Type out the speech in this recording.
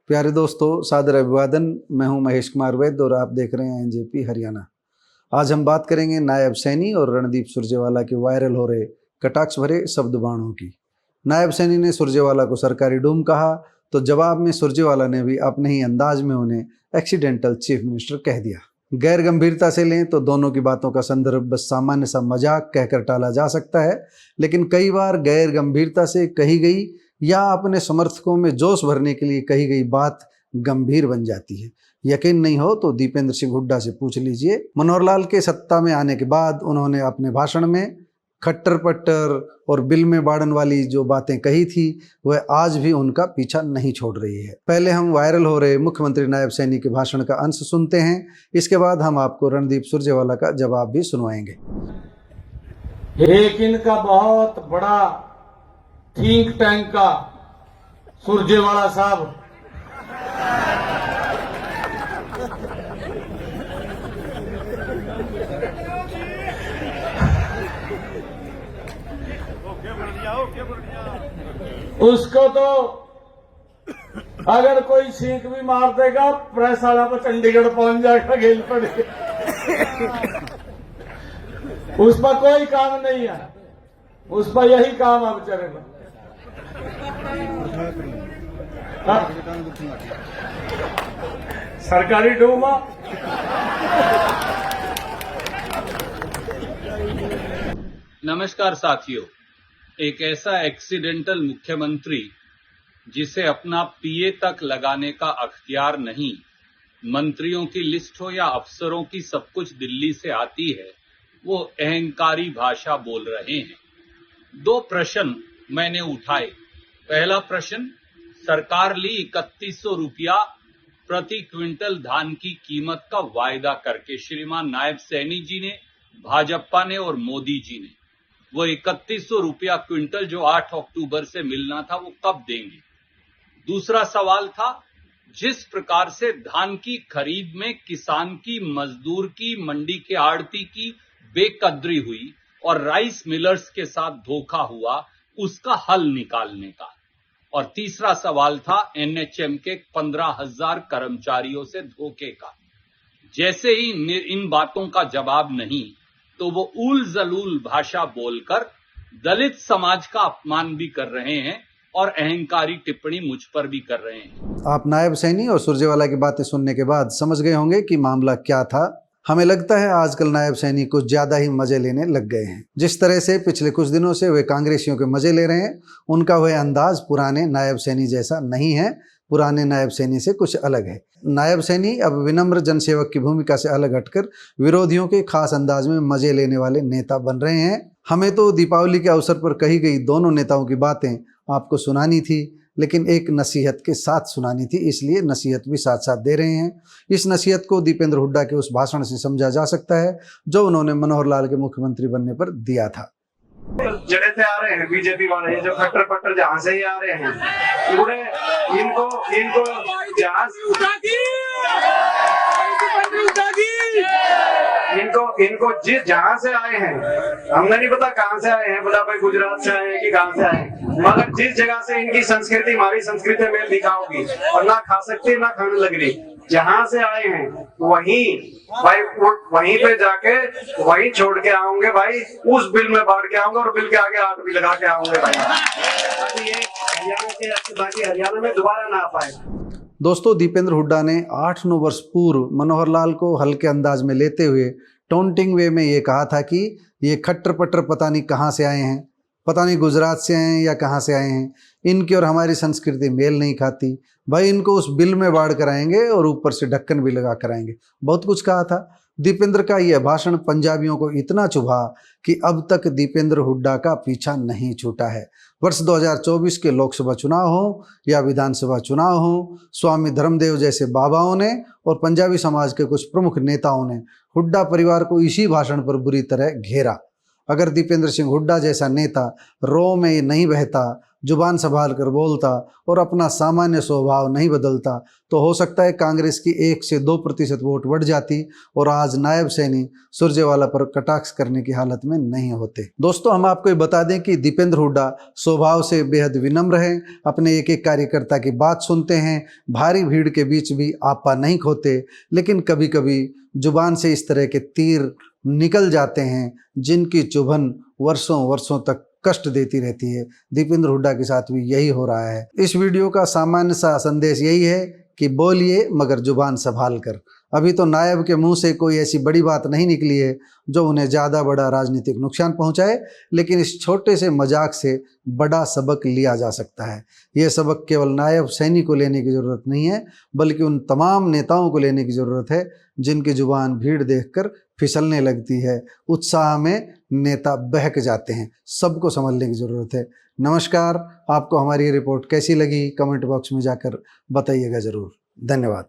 प्यारे दोस्तों, सादर अभिवादन। मैं हूं महेश कुमार वैद्य और आप देख रहे हैं एनजेपी हरियाणा। आज हम बात करेंगे नायब सैनी और रणदीप सुरजेवाला के वायरल हो रहे कटाक्ष भरे शब्द बाणों की। नायब सैनी ने सुरजेवाला को सरकारी डूम कहा तो जवाब में सुरजेवाला ने भी अपने ही अंदाज में उन्हें एक्सीडेंटल चीफ मिनिस्टर कह दिया। गैर गंभीरता से लें तो दोनों की बातों का संदर्भ बस सामान्य सा मजाक कहकर टाला जा सकता है, लेकिन कई बार गैर गंभीरता से कही गई या अपने समर्थकों में जोश भरने के लिए कही गई बात गंभीर बन जाती है। यकीन नहीं हो तो दीपेंद्र सिंह हुड्डा से पूछ लीजिए। मनोहर लाल के सत्ता में आने के बाद उन्होंने अपने भाषण में खट्टर पट्टर और बिल में बाड़न वाली जो बातें कही थी वह आज भी उनका पीछा नहीं छोड़ रही है। पहले हम वायरल हो रहे मुख्यमंत्री नायब सैनी के भाषण का अंश सुनते हैं, इसके बाद हम आपको रणदीप सुरजेवाला का जवाब भी सुनवाएंगे। एक इनका बहुत बड़ा थिंक टैंक का सुरजेवाला साहब उसको तो अगर कोई सीख भी मार देगा प्रेस वाला तो चंडीगढ़ पहुंच जाएगा गेल पर। उस पर कोई काम नहीं है, उस पर यही काम अब चलेगा। सरकारी डूमा नमस्कार साथियों, एक ऐसा एक्सीडेंटल मुख्यमंत्री जिसे अपना पीए तक लगाने का अख्तियार नहीं, मंत्रियों की लिस्ट हो या अफसरों की सब कुछ दिल्ली से आती है, वो अहंकारी भाषा बोल रहे हैं। दो प्रश्न मैंने उठाए। पहला प्रश्न, सरकार ली 3100 रुपया प्रति क्विंटल धान की कीमत का वायदा करके श्रीमान नायब सैनी जी ने, भाजपा ने और मोदी जी ने। वो 3100 रुपया क्विंटल जो 8 अक्टूबर से मिलना था वो कब देंगे? दूसरा सवाल था, जिस प्रकार से धान की खरीद में किसान की, मजदूर की, मंडी के आड़ती की बेकदरी हुई और राइस मिलर्स के साथ धोखा हुआ, उसका हल निकालने का। और तीसरा सवाल था एनएचएम के 15,000 कर्मचारियों से धोखे का। जैसे ही इन बातों का जवाब नहीं तो वो उल जलूल भाषा बोलकर दलित समाज का अपमान भी कर रहे हैं और अहंकारी टिप्पणी मुझ पर भी कर रहे हैं। आप नायब सैनी और सुरजेवाला की बातें सुनने के बाद समझ गए होंगे कि मामला क्या था। हमें लगता है आजकल नायब सैनी कुछ ज्यादा ही मजे लेने लग गए हैं। जिस तरह से पिछले कुछ दिनों से वे कांग्रेसियों के मजे ले रहे हैं, उनका वह अंदाज पुराने नायब सैनी जैसा नहीं है। पुराने नायब सैनी से कुछ अलग है। नायब सैनी अब विनम्र जनसेवक की भूमिका से अलग हटकर विरोधियों के खास अंदाज में मजे लेने वाले नेता बन रहे हैं। हमें तो दीपावली के अवसर पर कही गई दोनों नेताओं की बातें आपको सुनानी थी, लेकिन एक नसीहत के साथ सुनानी थी, इसलिए नसीहत भी साथ साथ दे रहे हैं। इस नसीहत को दीपेंद्र हुड्डा के उस भाषण से समझा जा सकता है जो उन्होंने मनोहर लाल के मुख्यमंत्री बनने पर दिया था। जड़े से आ रहे हैं बीजेपी वाले, ये जो खट्टर पट्टर जहां से ही आ रहे हैं, पूरे इनको जिस जहां से आए हैं, हमने नहीं पता कहां से आए हैं, बोला भाई गुजरात से आए हैं कि कहां से आए हैं, मगर जिस जगह से इनकी संस्कृति हमारी संस्कृति में मेल दिखा होगी और ना खा सकती ना खाने लग रही, जहां से आए हैं वहीं पे जाके वहीं छोड़ के आऊंगे भाई, उस बिल में बांट के आऊंगा और बिल के आगे आग भी लगा के आऊंगे भाई, ताकि हरियाणा में दोबारा ना आ पाए। दोस्तों, दीपेंद्र हुड्डा ने 8-9 वर्ष पूर्व मनोहर लाल को हल्के अंदाज में लेते हुए टोंटिंग वे में ये कहा था कि ये खट्टर पट्टर पता नहीं कहाँ से आए हैं, पता नहीं गुजरात से आए हैं या कहाँ से आए हैं, इनकी और हमारी संस्कृति मेल नहीं खाती भाई, इनको उस बिल में बाढ़ कराएंगे और ऊपर से ढक्कन भी लगा कराएंगे। बहुत कुछ कहा था। दीपेंद्र का यह भाषण पंजाबियों को इतना चुभा कि अब तक दीपेंद्र हुड्डा का पीछा नहीं छूटा है। वर्ष 2024 के लोकसभा चुनाव हो या विधानसभा चुनाव हो, स्वामी धर्मदेव जैसे बाबाओं ने और पंजाबी समाज के कुछ प्रमुख नेताओं ने हुड्डा परिवार को इसी भाषण पर बुरी तरह घेरा। अगर दीपेंद्र सिंह हुड्डा जैसा नेता रो में नहीं बहता जुबान संभाल कर बोलता और अपना सामान्य स्वभाव नहीं बदलता तो हो सकता है कांग्रेस की 1 से 2% वोट बढ़ जाती और आज नायब सैनी सुरजेवाला पर कटाक्ष करने की हालत में नहीं होते। दोस्तों, हम आपको ये बता दें कि दीपेंद्र हुड्डा स्वभाव से बेहद विनम्र हैं, अपने एक एक कार्यकर्ता की बात सुनते हैं, भारी भीड़ के बीच भी आपा नहीं खोते, लेकिन कभी कभी जुबान से इस तरह के तीर निकल जाते हैं जिनकी चुभन वर्षों वर्षों तक कष्ट देती रहती है। दीपेंद्र हुड्डा के साथ भी यही हो रहा है। इस वीडियो का सामान्य सा संदेश यही है कि बोलिए मगर जुबान संभाल कर। अभी तो नायब के मुंह से कोई ऐसी बड़ी बात नहीं निकली है जो उन्हें ज़्यादा बड़ा राजनीतिक नुकसान पहुंचाए, लेकिन इस छोटे से मजाक से बड़ा सबक लिया जा सकता है। यह सबक केवल नायब सैनी को लेने की ज़रूरत नहीं है, बल्कि उन तमाम नेताओं को लेने की ज़रूरत है जिनकी जुबान भीड़ देखकर फिसलने लगती है, उत्साह में नेता बहक जाते हैं। सबको समझने की ज़रूरत है। नमस्कार, आपको हमारी ये रिपोर्ट कैसी लगी कमेंट बॉक्स में जाकर बताइएगा ज़रूर। धन्यवाद।